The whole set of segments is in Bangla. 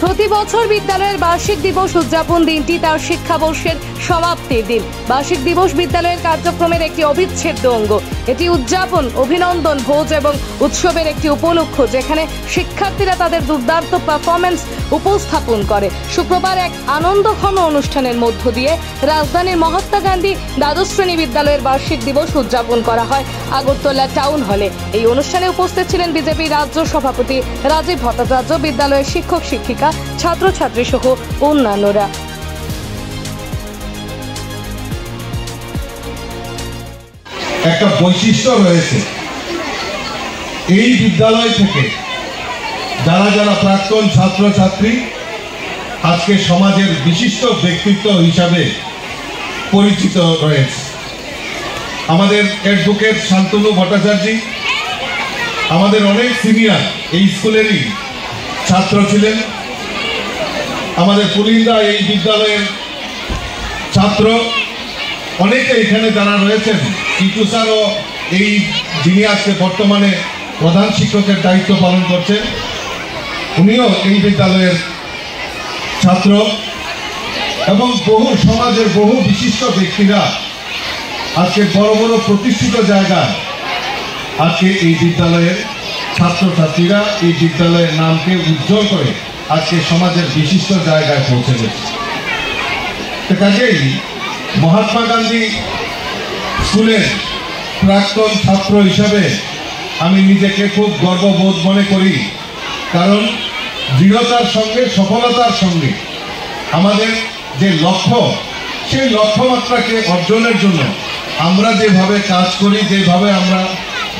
প্রতি বছর বিদ্যালয়ের বার্ষিক দিবস উদযাপন দিনটি তার শিক্ষাবর্ষের সমাপ্তির দিন। বার্ষিক দিবস বিদ্যালয়ের কার্যক্রমের একটি অবিচ্ছেদ্য অঙ্গ। এটি উদযাপন, অভিনন্দন, ভোজ এবং উৎসবের একটি উপলক্ষ, যেখানে শিক্ষার্থীরা তাদের দুর্দান্ত পারফরমেন্স উপস্থাপন করে। শুক্রবার এক আনন্দঘন অনুষ্ঠানের মধ্য দিয়ে রাজধানীর মহাত্মা গান্ধী দ্বাদশ শ্রেণী বিদ্যালয়ের বার্ষিক দিবস উদযাপন করা হয় আগরতলা টাউন হলে। এই অনুষ্ঠানে উপস্থিত ছিলেন বিজেপি রাজ্য সভাপতি রাজীব ভট্টাচার্য, বিদ্যালয়ের শিক্ষক শিক্ষিকা, ছাত্রছাত্রী সহ অন্যান্যরা। একটা বৈশিষ্ট্য রয়েছে এই বিদ্যালয় থেকে, যারা যারা প্রাক্তন ছাত্রছাত্রী আজকে সমাজের বিশিষ্ট ব্যক্তিত্ব হিসাবে পরিচিত রয়েছে। আমাদের অ্যাডভোকেট শান্তনু ভট্টাচার্য আমাদের অনেক সিনিয়র এই স্কুলেরই ছাত্র ছিলেন। আমাদের পুলিন্দা এই বিদ্যালয়ের ছাত্র, অনেকে এখানে যারা রয়েছেন, কিটু স্যারও এই যিনি আজকে বর্তমানে প্রধান শিক্ষকের দায়িত্ব পালন করছেন, উনিও এই বিদ্যালয়ের ছাত্র, এবং বহু সমাজের বহু বিশিষ্ট ব্যক্তিরা আজকে বড় বড় প্রতিষ্ঠিত জায়গায় আজকে এই বিদ্যালয়ের ছাত্রছাত্রীরা এই বিদ্যালয়ের নামকে উজ্জ্বল করে আজকে সমাজের বিশিষ্ট জায়গায় পৌঁছে গেছে। কাজেই মহাত্মা গান্ধী স্কুলের প্রাক্তন ছাত্র হিসাবে আমি নিজেকে খুব গর্ববোধ মনে করি, কারণ দৃঢ়তার সঙ্গে সফলতার সঙ্গে আমাদের যে লক্ষ্য, সেই লক্ষ্যমাত্রাকে অর্জনের জন্য আমরা যেভাবে কাজ করি, যেভাবে আমরা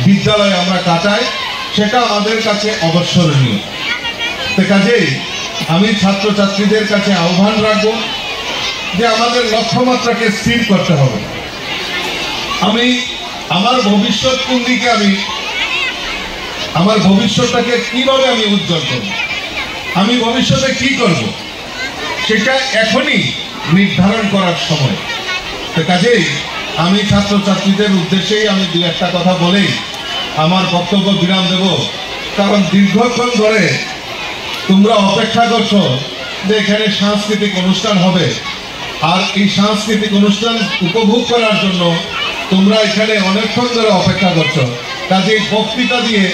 বিদ্যালয়ে আমরা কাটাই, সেটা আমাদের কাছে অবসরণীয়। তো কাজেই আমি ছাত্রছাত্রীদের কাছে আহ্বান রাখবো যে আমাদের লক্ষ্যমাত্রাকে স্থির করতে হবে। আমি আমার ভবিষ্যৎ কোন দিকে, আমার ভবিষ্যৎটাকে কিভাবে আমি উজ্জ্বল করব, আমি ভবিষ্যতে কি করব, সেটা এখনই নির্ধারণ করার সময়। তো কাজেই আমি ছাত্রছাত্রীদের উদ্দেশ্যেই আমি দু একটা কথা বলেই আমার বক্তব্য বিরাম দেব। কারণ দীর্ঘক্ষণ ধরে তোমরা অপেক্ষা করছো যে এখানে সাংস্কৃতিক অনুষ্ঠান হবে, আর এই সাংস্কৃতিক অনুষ্ঠান উপভোগ করার জন্য তোমরা এখানে অনেকক্ষণ ধরে অপেক্ষা করছো। কাজে বক্তৃতা দিয়ে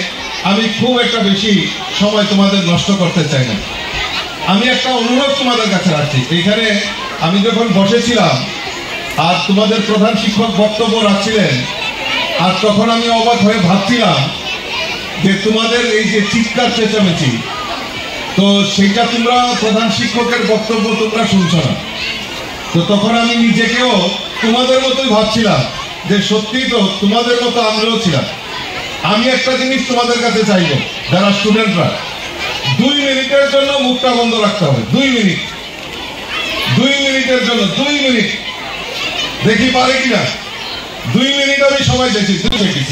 আমি খুব একটা বেশি সময় তোমাদের নষ্ট করতে চাই না। আমি একটা অনুরোধ তোমাদের কাছে রাখছি। এখানে আমি যখন বসেছিলাম আর তোমাদের প্রধান শিক্ষক বক্তব্য রাখছিলেন, আর তখন আমি অবাক হয়ে ভাবছিলাম যে তোমাদের এই যে চিৎকার চেঁচামেচি, তো সেইটা তোমরা প্রধান শিক্ষকের বক্তব্য তোমরা শুনছো না। তো তখন আমি নিজেকেও তোমাদের মতোই ভাবছিলাম যে সত্যি তো তোমাদের মতো আমরাও ছিলাম। আমি একটা জিনিস তোমাদের কাছে চাইবো, যারা স্টুডেন্টরা, 2 মিনিটের জন্য মুখটা বন্ধ রাখতে হবে। 2 মিনিটের জন্য 2 মিনিট, দেখি পারে কিনা। 2 মিনিট আমি সময় দেখি, 2 মিনিট।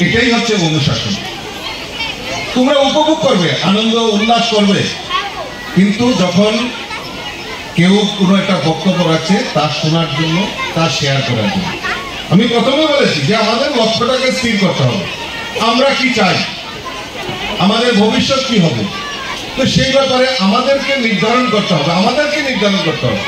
এটাই হচ্ছে অনুশাসন। তোমরা উপভোগ করবে, আনন্দ উল্লাস করবে, কিন্তু যখন কেউ কোনো একটা বক্তব্য রাখছে তা শোনার জন্য, তা শেয়ার করার জন্য। আমি প্রথমে বলেছি যে আমাদের লক্ষ্যটাকে স্থির করতে হবে, আমরা কি চাই, আমাদের ভবিষ্যৎ কি হবে, তো সেই ব্যাপারে আমাদেরকে নির্ধারণ করতে হবে।